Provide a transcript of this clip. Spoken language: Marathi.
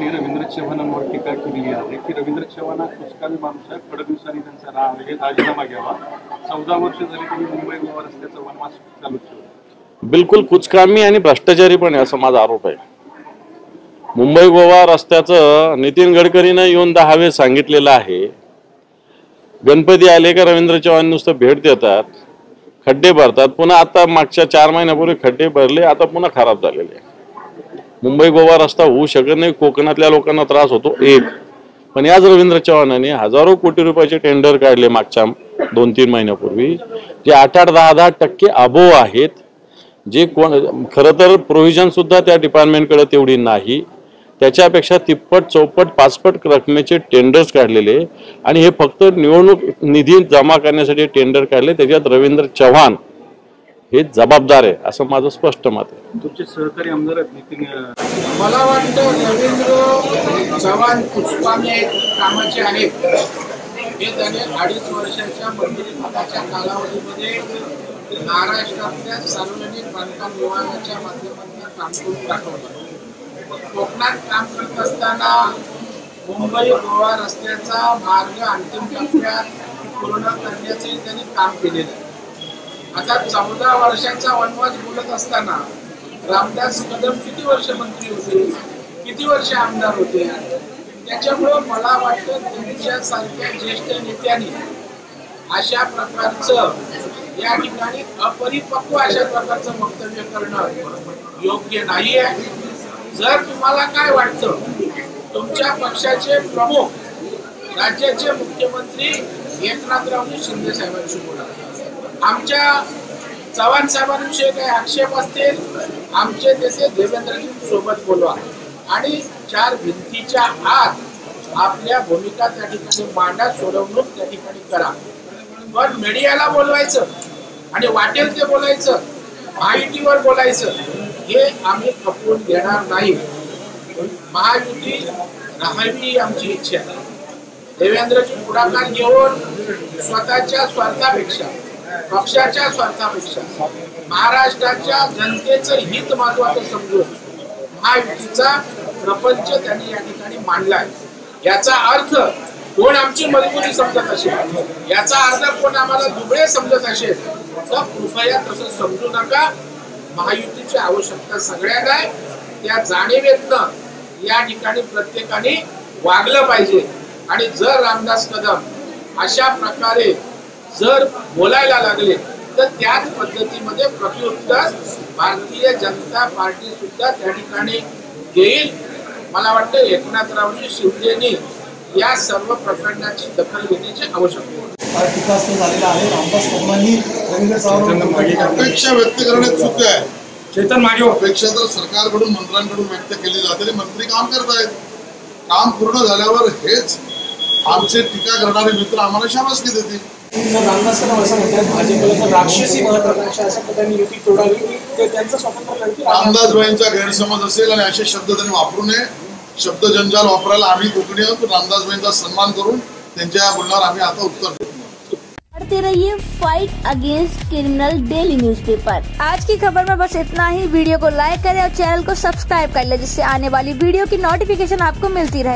यांनी रवींद्र चव्हाणांवर टीका केली आहे की रवींद्र चव्हाण हा कुचकामी माणूस आहे, फडणवीसांनी त्यांचा राजीनामा घ्यावा. 14 वर्ष झाली त्यांनी मुंबई गोवा रस्त्याचा वनवास चालू ठेवला. बिलकुल कुचकामी आणि भ्रष्टाचारी पण आहे असा माझा आरोप आहे. मुंबई गोवा रस्त्याचं नितीन गडकरीनं येऊन 10 वेळेस सांगितलेलं आहे. गणपती आले का रवींद्र चव्हाण नुसतं भेट देतात, खड्डे भरतात. पुन्हा आता मागच्या 4 महिन्यापूर्वी खड्डे भरले, आता पुन्हा खराब झालेले. मुंबई गोवा रस्ता होऊ शकत नाही, कोकणातल्या लोकांना त्रास होतो एक. पण याच रवींद्र चव्हाणांनी हजारो कोटी रुपयाचे टेंडर काढले मागच्या 2-3 महिन्यापूर्वी, जे 8-10% अबोव आहेत. जे कोण खरं तर प्रोव्हिजन सुद्धा त्या डिपार्टमेंटकडे तेवढी नाही, त्याच्यापेक्षा तिप्पट चौपट 5पट रकमेचे टेंडर्स काढलेले. आणि हे फक्त निवडणूक निधी जमा करण्यासाठी टेंडर काढले. त्याच्यात रवींद्र चव्हाण हे जबाबदार आहे असं माझं स्पष्ट मत आहे. तुमचे सहकारी आमदार आहेत नितीन, मला वाटतं रवींद्र चव्हाण कुचकामी कामाचे आहेत. हे त्याने 2.5 वर्षाच्या मंत्रिपदाच्या कालावधीमध्ये महाराष्ट्रातल्या सार्वजनिक बांधकाम विभागाच्या माध्यमातून काम करून दाखवलं. कोकणात काम करत असताना मुंबई गोवा रस्त्याचा मार्ग अंतिम टप्प्यात पूर्ण करण्याचे त्यांनी काम केलेलं आहे. आता 14 वर्षांचा वनवास बोलत असताना रामदास कदम किती वर्ष मंत्री होते, किती वर्ष आमदार होते. त्याच्यामुळं मला वाटतं तुमच्यासारख्या ज्येष्ठ नेत्यांनी अशा प्रकारचं या ठिकाणी अपरिपक्व अशा प्रकारचं वक्तव्य करणं योग्य नाही आहे. जर तुम्हाला काय वाटतं, तुमच्या पक्षाचे प्रमुख राज्याचे मुख्यमंत्री एकनाथरावजी शिंदे साहेबांशी बोला. आमच्या चव्हाण साहेबांविषयी काही आक्षेप असतील, आमचे नेते देवेंद्रजी सोबत बोलवा आणि 4 भिंतीच्या आत आपल्या भूमिका त्या ठिकाणी मांडा, सोडवणूक त्या ठिकाणी करा. पण मीडियाला बोलवायचं आणि वाटेल ते बोलायचं, माहितीवर बोलायचं, हे आम्ही खपवून घेणार नाही. महायुती राहावी आमची इच्छा आहे. देवेंद्रजी पुढाकार घेऊन स्वतःच्या स्वार्थापेक्षा, पक्षाच्या स्वार्थापेक्षा महाराष्ट्राच्या जनतेचं हित महत्वाचं समजून महायुतीचा प्रपंच त्यांनी या ठिकाणी मांडलाय. याचा अर्थ कोण आमची मजबुरी समजत असेल, याचा अर्थ कोण आम्हाला दुबळे समजत असेल, तर कृपया तसं समजू नका. महायुतीची आवश्यकता सगळ्यांना आहे. त्या जाणीवेतनं या ठिकाणी प्रत्येकाने वागलं पाहिजे. आणि जर रामदास कदम अशा प्रकारे जर बोलायला लागले तर त्याच पद्धतीमध्ये प्रत्युत्तर भारतीय जनता पार्टी सुद्धा त्या ठिकाणी देईल. मला वाटतं एकनाथरावजी शिंदेनी या सर्व प्रकरणाची दखल घेण्याची आवश्यकता आहे. रामदास कदमांनी अपेक्षा व्यक्त करण्यात चूक आहे. चेतन मागे अपेक्षा तर सरकारकडून मंत्र्यांकडून व्यक्त केली जाते. मंत्री काम करत आहेत. काम पूर्ण झाल्यावर हेच आमचे टीका करणारे मित्र आम्हाला शाबासकी देतील. रामदास कदम असं म्हणतात भाजपला तर राक्षसी महत्वाकांक्षा अशा पद्धतीने युती तोडावी, ते त्यांचं स्वतंत्र लढती. रामदासबाईंचा गैरसमज असेल आणि असे शब्द त्यांनी वापरू नये. शब्द जंजाल वापरायला आम्ही कोकणी आहोत. रामदासबाईंचा सन्मान करून त्यांच्या बोलण्यावर आम्ही आता उत्तर देतो. पढ़ते रहिए fight against criminal daily newspaper. आज की खबर में बस इतना ही। वीडियो को लाइक करें और चैनल को सब्सक्राइब कर लें, जिससे आने वाली वीडियो की नोटिफिकेशन आपको मिलती रहे।